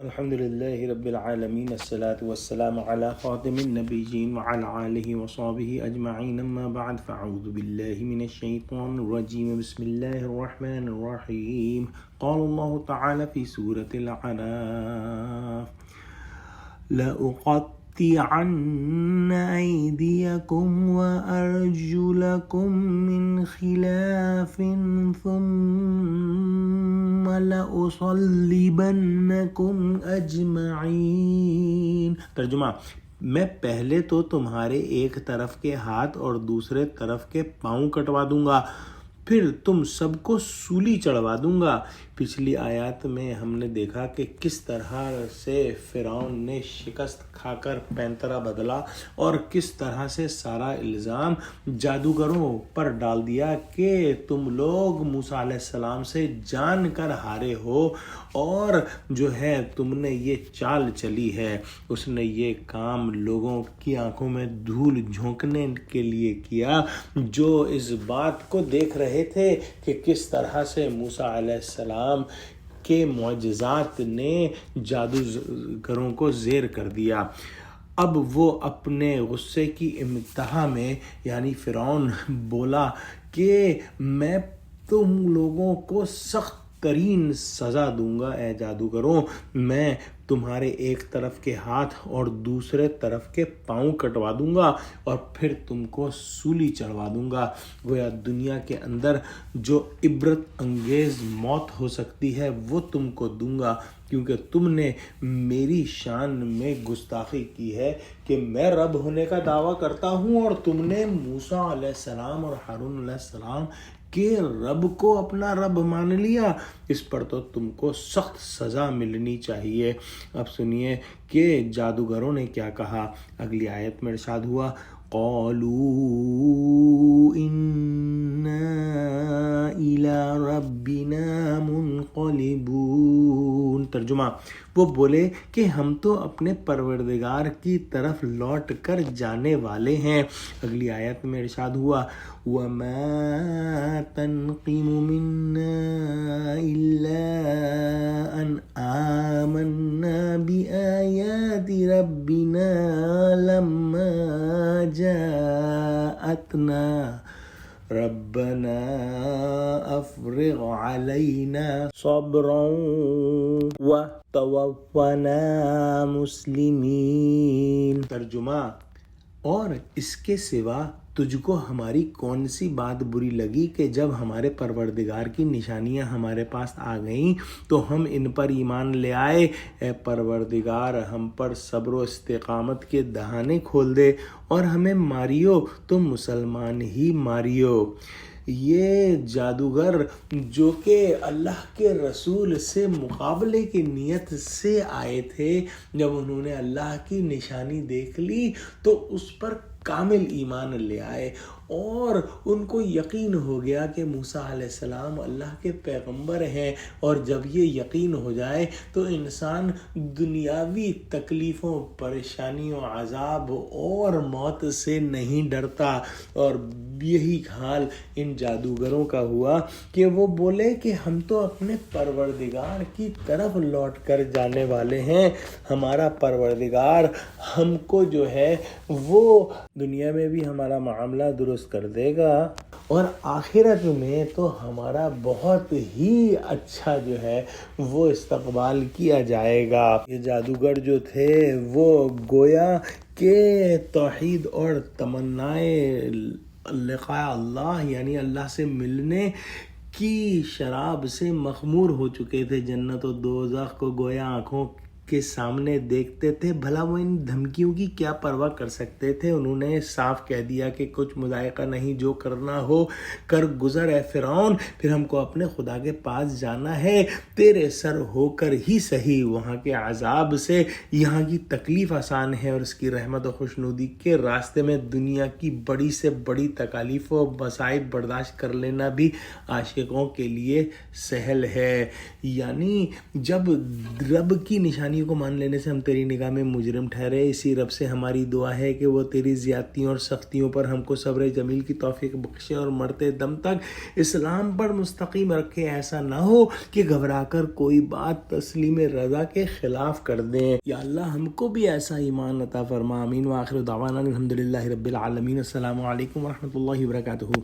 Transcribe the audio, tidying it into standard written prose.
الحمد لله رب العالمين الصلاة والسلام على خاتم النبيين وعلى آله وصحبه أجمعين أما بعد فأعوذ بالله من الشيطان الرجيم بسم الله الرحمن الرحيم قال الله تعالى في سورة الأعراف لأقطعن أيديكم وأرجلكم من خلاف ثم لأصلبنكم أجمعین۔ ترجمہ: میں پہلے تو تمہارے ایک طرف کے ہاتھ اور دوسرے طرف کے پاؤں کٹوا دوں گا، پھر تم سب کو سولی چڑھوا دوں گا۔ پچھلی آیات میں ہم نے دیکھا کہ کس طرح سے فرعون نے شکست کھا کر پینترا بدلا اور کس طرح سے سارا الزام جادوگروں پر ڈال دیا کہ تم لوگ موسیٰ علیہ السلام سے جان کر ہارے ہو، اور جو ہے تم نے یہ چال چلی ہے۔ اس نے یہ کام لوگوں کی آنکھوں میں دھول جھونکنے کے لیے کیا جو اس بات کو دیکھ رہے تھے کہ کس طرح سے موسیٰ علیہ السلام کے معجزات نے جادوگروں کو زیر کر دیا۔ اب وہ اپنے غصے کی انتہا میں یعنی فرعون بولا کہ میں تم لوگوں کو سخت ترین سزا دوں گا اے جادوگروں، میں تمہارے ایک طرف کے ہاتھ اور دوسرے طرف کے پاؤں کٹوا دوں گا اور پھر تم کو سولی چڑھوا دوں گا۔ گویا دنیا کے اندر جو عبرت انگیز موت ہو سکتی ہے وہ تم کو دوں گا، کیونکہ تم نے میری شان میں گستاخی کی ہے کہ میں رب ہونے کا دعویٰ کرتا ہوں، اور تم نے موسیٰ علیہ السلام اور ہارون علیہ السلام کہ رب کو اپنا رب مان لیا۔ اس پر تو تم کو سخت سزا ملنی چاہیے۔ اب سنیے کہ جادوگروں نے کیا کہا۔ اگلی آیت میں ارشاد ہوا قالوا انا الى ربنا منقلبون۔ ترجمہ: وہ بولے کہ ہم تو اپنے پروردگار کی طرف لوٹ کر جانے والے ہیں۔ اگلی آیت میں ارشاد ہوا وَمَا تَنْقِمُ مِنَّا إِلَّا أَنْ آمَنَّا بِآيَاتِ رَبِّنَا لَمَّا جَاءَتْنَا رَبَّنَا أَفْرِغْ عَلَيْنَا صَبْرًا وَتَوَفَّنَا مُسْلِمِينَ۔ ترجمہ: اور اس کے سوا تجھ کو ہماری کون سی بات بری لگی کہ جب ہمارے پروردگار کی نشانیاں ہمارے پاس آ گئیں تو ہم ان پر ایمان لے آئے۔ اے پروردگار، ہم پر صبر و استقامت کے دہانے کھول دے اور ہمیں ماریو تو مسلمان ہی ماریو۔ یہ جادوگر جو کہ اللہ کے رسول سے مقابلے کی نیت سے آئے تھے، جب انہوں نے اللہ کی نشانی دیکھ لی تو اس پر کامل ایمان لے آئے، اور ان کو یقین ہو گیا کہ موسیٰ علیہ السلام اللہ کے پیغمبر ہیں، اور جب یہ یقین ہو جائے تو انسان دنیاوی تکلیفوں، پریشانیوں، عذاب اور موت سے نہیں ڈرتا۔ اور یہی حال ان جادوگروں کا ہوا کہ وہ بولے کہ ہم تو اپنے پروردگار کی طرف لوٹ کر جانے والے ہیں، ہمارا پروردگار ہم کو جو ہے وہ دنیا میں بھی ہمارا معاملہ درست کر دے گا، اور آخرت میں تو ہمارا بہت ہی اچھا جو ہے وہ استقبال کیا جائے گا۔ یہ جادوگر جو تھے وہ گویا کہ توحید اور تمنائے لقاء اللہ یعنی اللہ سے ملنے کی شراب سے مخمور ہو چکے تھے۔ جنت و دوزخ کو گویا آنکھوں کے سامنے دیکھتے تھے، بھلا وہ ان دھمکیوں کی کیا پرواہ کر سکتے تھے۔ انہوں نے صاف کہہ دیا کہ کچھ مذائقہ نہیں، جو کرنا ہو کر گزر اے فرعون، پھر ہم کو اپنے خدا کے پاس جانا ہے، تیرے سر ہو کر ہی صحیح، وہاں کے عذاب سے یہاں کی تکلیف آسان ہے، اور اس کی رحمت و خوشنودی کے راستے میں دنیا کی بڑی سے بڑی تکالیف و مصائب برداشت کر لینا بھی عاشقوں کے لیے سہل ہے۔ یعنی جب رب کی نشانی فرمانی کو مان لینے سے ہم تیری نگاہ میں مجرم ٹھہرے. اسی رب سے ہماری دعا ہے کہ وہ تیری زیادتیوں اور سختیوں پر ہم کو صبر جمیل کی توفیق بخشے اور مرتے دم تک اسلام پر مستقیم رکھے. ایسا نہ ہو کہ گھبرا کر کوئی بات تسلیم رضا کے خلاف کر دیں. یا اللہ ہم کو بھی ایسا ایمان عطا فرما. آمین. وآخر دعوانا الحمدللہ رب العالمین. السلام علیکم ورحمۃ اللہ وبرکاتہ.